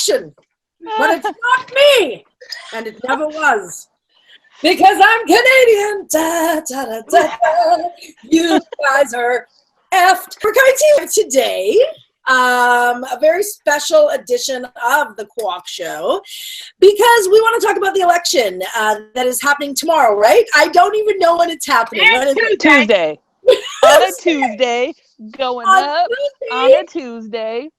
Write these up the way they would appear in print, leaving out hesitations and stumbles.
election, but it's not me, and it never was. Because I'm Canadian. Da, da, da, da, da. You guys are effed. We're coming to you today. A very special edition of the Qualk Show, because we want to talk about the election that is happening tomorrow, right? I don't even know when it's happening. It's Tuesday. On a Tuesday. Going up on a Tuesday.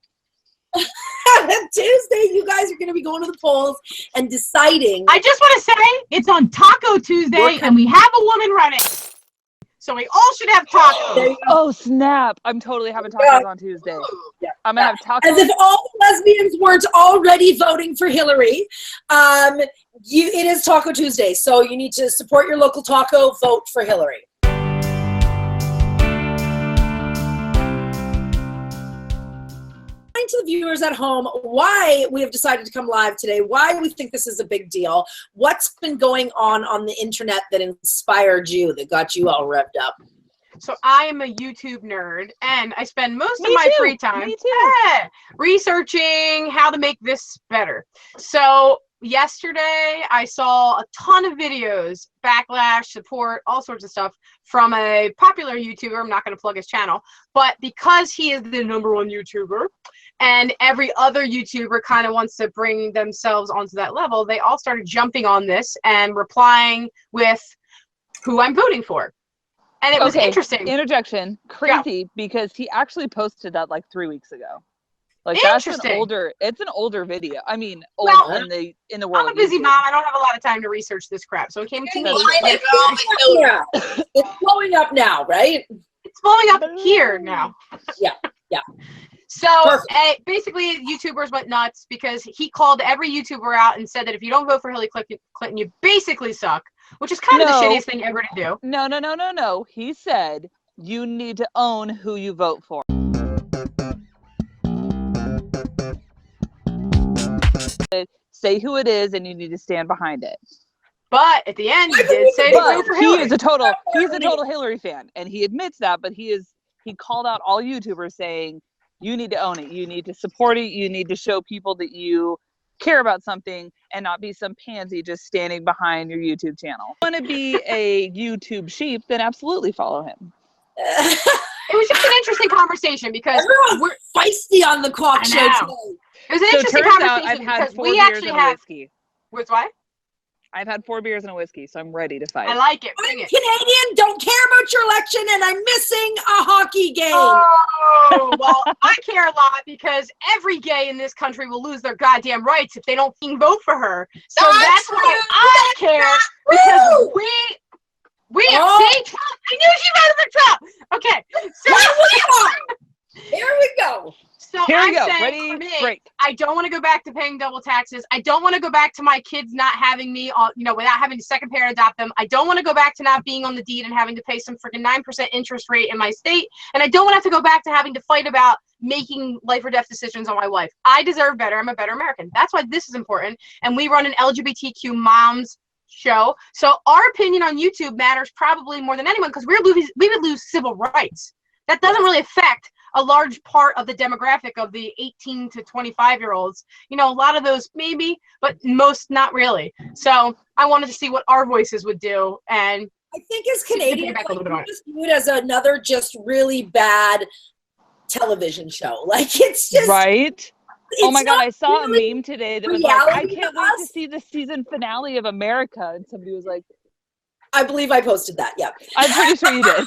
On Tuesday, you guys are going to be going to the polls and deciding. I just want to say it's on Taco Tuesday, and we have a woman running. So we all should have tacos. Oh, snap. I'm totally having tacos on Tuesday. Yeah. I'm going to have tacos. As if all lesbians weren't already voting for Hillary. It is Taco Tuesday, so you need to support your local taco, vote for Hillary. To the viewers at home, why we have decided to come live today, why we think this is a big deal, what's been going on the internet that inspired you, that got you all revved up. So I am a YouTube nerd, and I spend most of my free time researching how to make this better. So yesterday I saw a ton of videos, backlash, support, all sorts of stuff from a popular YouTuber. I'm not going to plug his channel, but because he is the #1 YouTuber and every other YouTuber kind of wants to bring themselves onto that level, they all started jumping on this and replying with who I'm voting for. And it was interesting. Interjection. Crazy, because he actually posted that like 3 weeks ago. Like that's an older video. I mean, old in the world. I'm a busy mom. I don't have a lot of time to research this crap. So it came to me. It's blowing up now, right? It's blowing up here now. Yeah. So basically, YouTubers went nuts because he called every YouTuber out and said that if you don't vote for Hillary Clinton, you basically suck, which is kind of the shittiest thing ever to do. No. He said you need to own who you vote for. Say who it is, and you need to stand behind it. But at the end, he did say to vote for Hillary. He's a total Hillary fan, and he admits that. But he called out all YouTubers saying, you need to own it. You need to support it. You need to show people that you care about something and not be some pansy just standing behind your YouTube channel. If you want to be a YouTube sheep, then absolutely follow him. It was just an interesting conversation because we're feisty on the Qualk Show today. It was an interesting conversation I've had because 4 we beers actually and a have. whiskey. With what? I've had 4 beers and a whiskey, so I'm ready to fight. I like it. I'm Canadian, don't care about your election, and I'm missing a hockey game. Oh, well, I care a lot because every gay in this country will lose their goddamn rights if they don't vote for her. So that's why I care, because we see Trump. I knew she voted for Trump. Okay, so here we go. So I'm saying, for me, I don't want to go back to paying double taxes. I don't want to go back to my kids not having me on, without having a second parent adopt them. I don't want to go back to not being on the deed and having to pay some freaking 9% interest rate in my state. And I don't want to have to go back to having to fight about making life or death decisions on my wife. I deserve better. I'm a better American. That's why this is important. And we run an LGBTQ moms show. So our opinion on YouTube matters probably more than anyone because we would lose civil rights. That doesn't really affect a large part of the demographic of the 18 to 25-year-olds. A lot of those maybe, but most not really. So I wanted to see what our voices would do. And I think as Canadians, we just view it as another just really bad television show. Like, it's just... Right? Oh my God, I saw really a meme today that was like, I can't wait to see the season finale of America. And somebody was like... I believe I posted that, yeah. I'm pretty sure you did.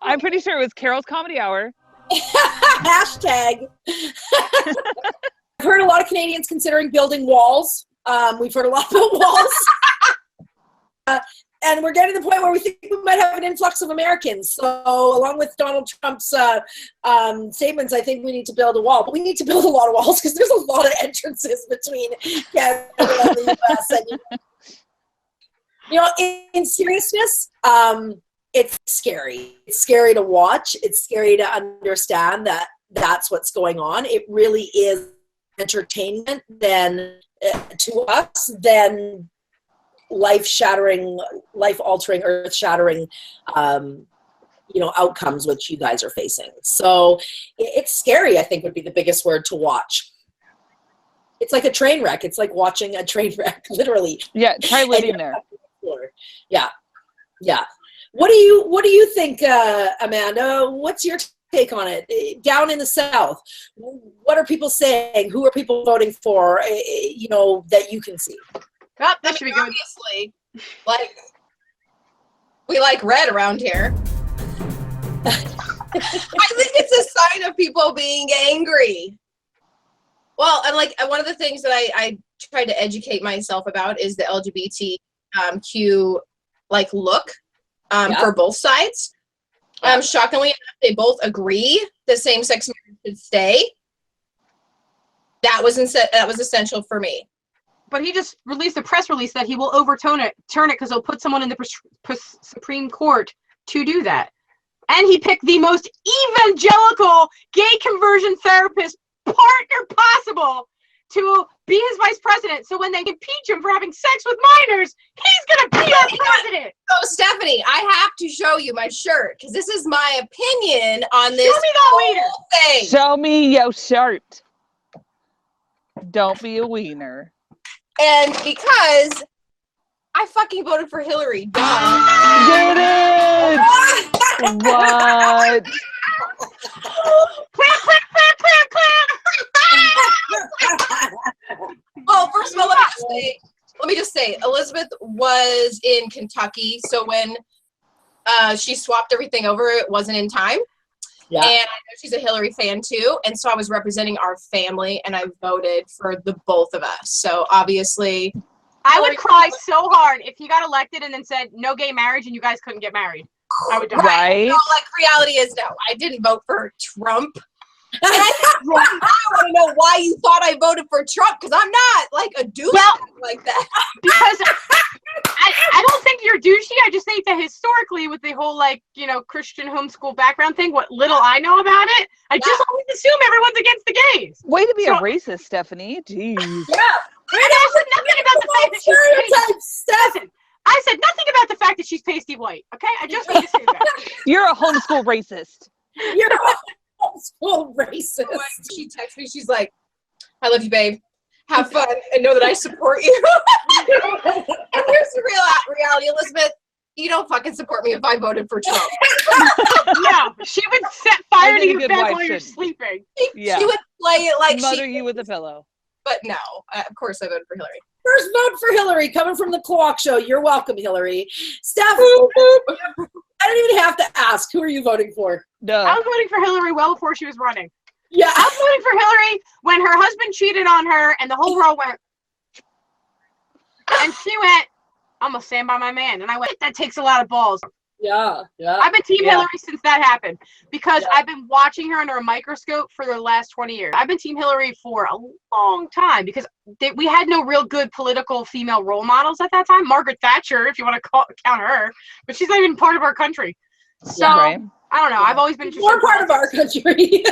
I'm pretty sure it was Carol's Comedy Hour. Hashtag. I've heard a lot of Canadians considering building walls. We've heard a lot about walls. And we're getting to the point where we think we might have an influx of Americans. So along with Donald Trump's statements, I think we need to build a wall. But we need to build a lot of walls because there's a lot of entrances between Canada and the U.S. And, in seriousness, it's scary. It's scary to watch. It's scary to understand that that's what's going on. It really is entertainment to us than life-shattering, life-altering, earth-shattering, outcomes which you guys are facing. So it's scary, I think, would be the biggest word to watch. It's like a train wreck. It's like watching a train wreck, literally. Yeah, try living there. Yeah, yeah. What do you think, Amanda? What's your take on it? Down in the South, what are people saying? Who are people voting for? That you can see. Oh, that should be good. Obviously, like we like red around here. I think it's a sign of people being angry. Well, and like one of the things that I tried to educate myself about is the LGBTQ look for both sides. Shockingly enough, they both agree the same-sex marriage should stay. That was essential for me. But he just released a press release that he will turn it because he'll put someone in the Supreme Court to do that. And he picked the most evangelical gay conversion therapist partner possible to be his vice president. So when they impeach him for having sex with minors, he's going to be our president. So Stephanie, I have to show you my shirt because this is my opinion on this Show me the whole thing. Show me your shirt. Don't be a wiener. And because I fucking voted for Hillary. Duh. Get it! What? Well, first of all, let me just say, Elizabeth was in Kentucky, so when she swapped everything over, it wasn't in time. Yeah. And I know she's a Hillary fan too, and so I was representing our family, and I voted for the both of us. So obviously, I would cry so hard if he got elected and then said no gay marriage and you guys couldn't get married. I would die. Right? No, reality is no. I didn't vote for Trump. And I want to know why you thought I voted for Trump, because I'm not like a douche like that. Because I don't think you're douchey. I just think that historically, with the whole Christian homeschool background thing, what little I know about it, I just always assume everyone's against the gays. Way to be a racist, Stephanie. Jeez. Yeah. I said nothing about the fact that she's pasty. I said nothing about the fact that she's pasty white. Okay, I just need to say that. You're a homeschool racist. You're a homeschool racist. She texts me. She's like, "I love you, babe. Have fun, and know that I support you." And here's the reality, Elizabeth. You don't fucking support me if I voted for Trump. Yeah, she would set fire to your bed while you're sleeping. She would play it like mother you with a pillow. But no, of course I voted for Hillary. First vote for Hillary, coming from the Qualk Show. You're welcome, Hillary. Steph, I don't even have to ask. Who are you voting for? No. I was voting for Hillary well before she was running. Yeah. I was voting for Hillary when her husband cheated on her and the whole world went. And she went, I'm going to stand by my man. And I went, that takes a lot of balls. Yeah. I've been Team Hillary since that happened because I've been watching her under a microscope for the last 20 years. I've been Team Hillary for a long time because we had no real good political female role models at that time. Margaret Thatcher, if you want to count her, but she's not even part of our country. So, I don't know. I've always been more part of our country.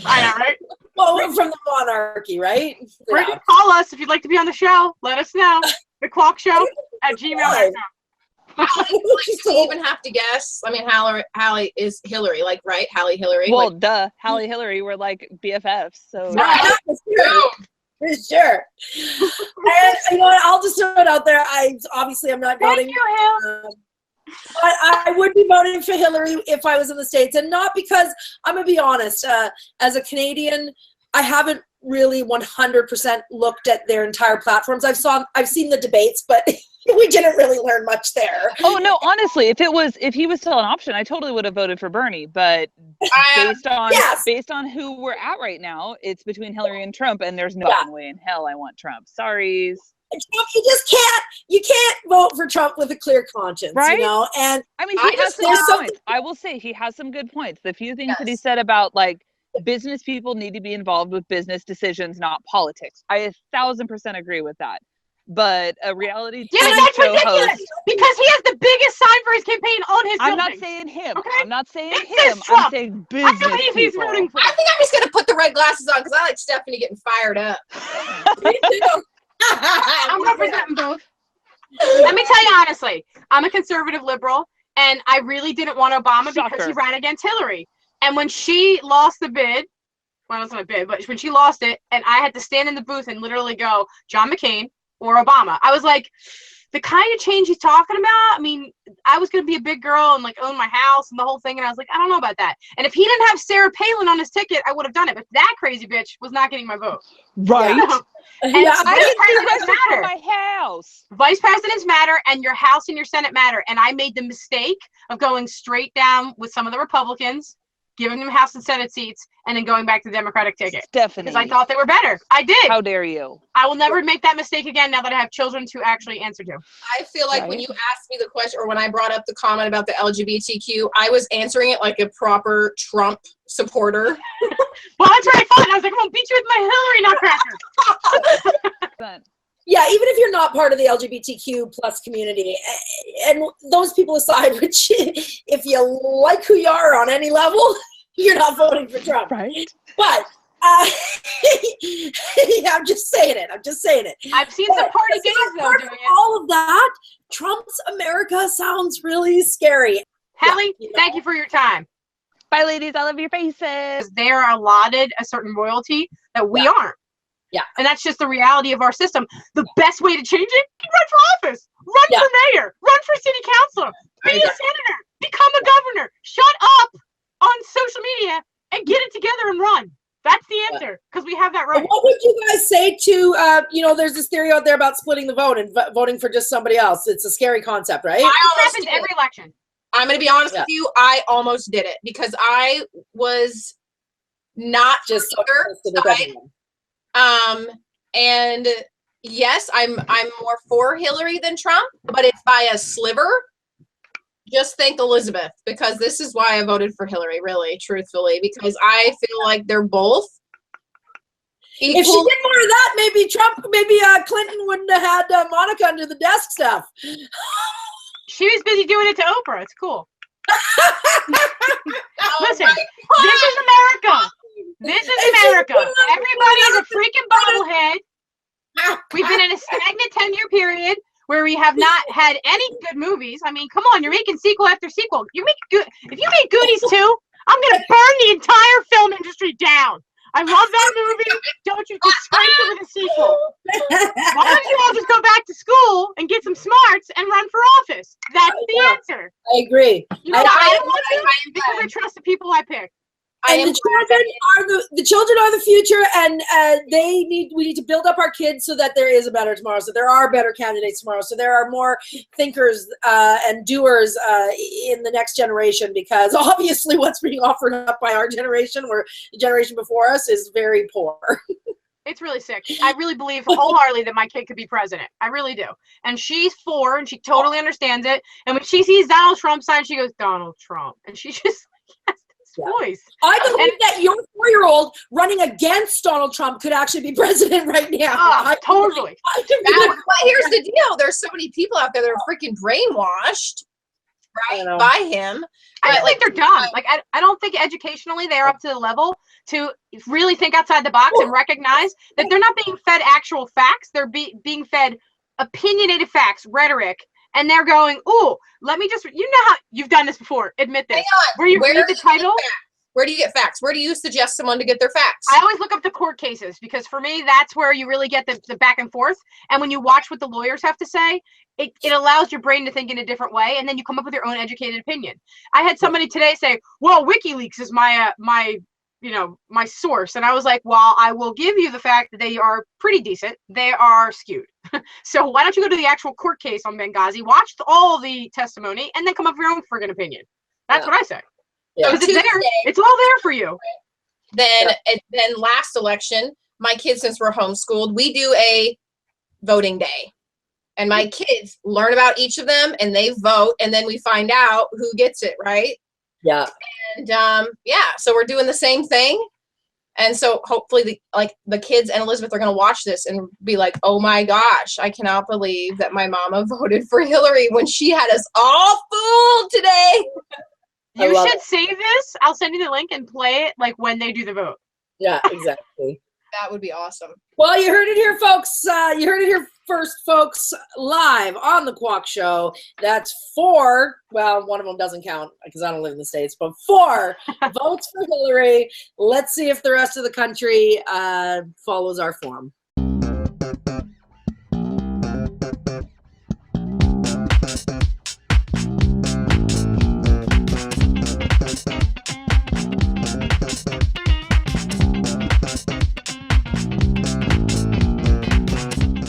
I know, right? Well, we're from the monarchy, right? Call us if you'd like to be on the show. Let us know. thequalkshow@gmail.com. You even have to guess. I mean, Hallie is Hillary, right? Hallie Hillary. Well, duh. Hallie Hillary were like BFFs. So for sure. And you know what? I'll just throw it out there. I'm not voting. Thank you, Hill. But I would be voting for Hillary if I was in the States, and not because I'm gonna be honest. As a Canadian, I haven't really 100% looked at their entire platforms. I've seen the debates, but we didn't really learn much there. Oh no, honestly, if he was still an option, I totally would have voted for Bernie. But based on who we're at right now, it's between Hillary and Trump, and there's no way in hell I want Trump. Sorry. You can't vote for Trump with a clear conscience, right? And I mean, he has some good points. I will say he has some good points. The few things that he said about business people need to be involved with business decisions, not politics. I 1,000% agree with that. But a reality TV that's show ridiculous host, because he has the biggest sign for his campaign on his building. I'm not saying him. Okay? I'm not saying it's him. Trump. I'm saying business people. I think I'm just gonna put the red glasses on because I like Stephanie getting fired up. Me too. I'm representing both. Let me tell you honestly, I'm a conservative liberal, and I really didn't want Obama because he ran against Hillary. And when she lost the bid, Well, I wasn't a bid, but when she lost it, and I had to stand in the booth and literally go, John McCain or Obama. I was like, the kind of change he's talking about, I mean, I was going to be a big girl and like own my house and the whole thing. And I was like, I don't know about that. And if he didn't have Sarah Palin on his ticket, I would have done it. But that crazy bitch was not getting my vote. Right. And Yeah. vice presidents matter. My house. Vice presidents matter, and your House and your Senate matter. And I made the mistake of going straight down with some of the Republicans, giving them House and Senate seats, and then going back to the Democratic ticket. Stephanie. Because I thought they were better. I did. How dare you? I will never make that mistake again now that I have children to actually answer to. I feel like when you asked me the question, or when I brought up the comment about the LGBTQ, I was answering it like a proper Trump supporter. Well, that's what I thought. I was like, I'm going to beat you with my Hillary nutcracker. Yeah, even if you're not part of the LGBTQ plus community, and those people aside, which if you like who you are on any level, you're not voting for Trump. Right. But yeah, I'm just saying it. I've seen some party gays though doing it. All of that, Trump's America sounds really scary. Hallie, thank you for your time. Bye, ladies. I love your faces. They are allotted a certain royalty that we aren't. Yeah. And that's just the reality of our system. The best way to change it, run for office, run for mayor, run for city councilor, be a senator, become a governor, shut up on social media and get it together and run. That's the answer, because we have that right. What would you guys say to, there's this theory out there about splitting the vote and voting for just somebody else. It's a scary concept, right? It happens every election. I'm going to be honest with you. I almost did it because I was not Just side. And yes, I'm more for Hillary than Trump, but it's by a sliver. Just thank Elizabeth, because this is why I voted for Hillary, really, truthfully, because I feel like they're both equal. If she did more of that, maybe Clinton wouldn't have had Monica under the desk stuff. She was busy doing it to Oprah. It's cool. Listen, this is America. This is America. Everybody is a freaking bobblehead. We've been in a stagnant 10-year period where we have not had any good movies. I mean, come on, you're making sequel after sequel. If you make Goonies 2, I'm gonna burn the entire film industry down. I love that movie. Don't you disgrace it with a sequel. Why don't you all just go back to school and get some smarts and run for office? That's the answer. I agree. You know, I don't want to because I trust the people I pick. And the children are the future, and we need to build up our kids so that there is a better tomorrow, so there are better candidates tomorrow, so there are more thinkers and doers in the next generation, because obviously what's being offered up by our generation, or the generation before us, is very poor. It's really sick. I really believe wholeheartedly that my kid could be president. I really do. And she's 4, and she totally understands it. And when she sees Donald Trump sign, she goes, Donald Trump. And she just has this voice. I believe that your 4-year-old running against Donald Trump could actually be president right now. Totally. But here's the deal. There's so many people out there that are freaking brainwashed by him. I just think they're dumb. Like, I don't think educationally they're up to the level to really think outside the box and recognize that they're not being fed actual facts. They're being fed opinionated facts, rhetoric, and they're going, "Ooh, let me just." You know how you've done this before. Admit this. Where you read the title. Where do you get facts? Where do you suggest someone to get their facts? I always look up the court cases, because for me, that's where you really get the back and forth. And when you watch what the lawyers have to say, it allows your brain to think in a different way, and then you come up with your own educated opinion. I had somebody today say, well, WikiLeaks is my source. And I was like, well, I will give you the fact that they are pretty decent. They are skewed. So why don't you go to the actual court case on Benghazi, watch all the testimony, and then come up with your own friggin' opinion. That's what I say. Yeah. Because it's all there for you. Then last election, my kids, since we're homeschooled, we do a voting day. And my kids learn about each of them, and they vote, and then we find out who gets it, right? Yeah. And so we're doing the same thing. And so hopefully the kids and Elizabeth are going to watch this and be like, oh my gosh, I cannot believe that my mama voted for Hillary when she had us all fooled today. You should save this. I'll send you the link and play it like when they do the vote. Yeah, exactly. That would be awesome. Well, you heard it here, folks. You heard it here first, folks, live on the Qualk Show. That's 4, well, one of them doesn't count because I don't live in the States, but 4 votes for Hillary. Let's see if the rest of the country follows our form.